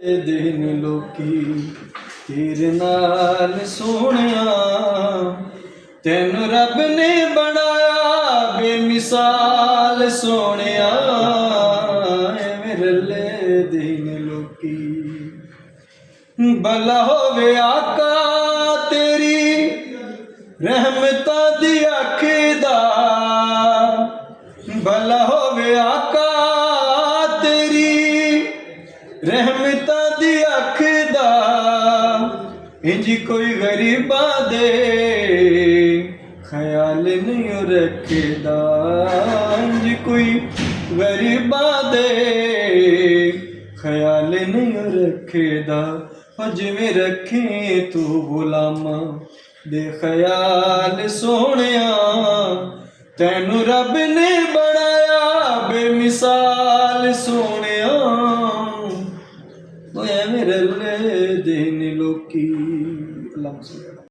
दिन लोकी तेरे नाल सोहणिया तैनू रब ने बनाया बेमिसाल सोहणिया मेरे ले दिन लोकी भला होवे आका तेरी रहमतां दी अख दा भला होवे आका तेरी रहमतां दी अख दा इंज कोई गरीबां दे ख्याल नहीं रखदा इंज कोई गरीबां दे ख्याल नहीं रखदा जिवें रखे तू गुलामां दे ख्याल सोहणिया तैनू रब ने बनाया बेमिसाल सोहणिया मेरे ले दिन लोकी।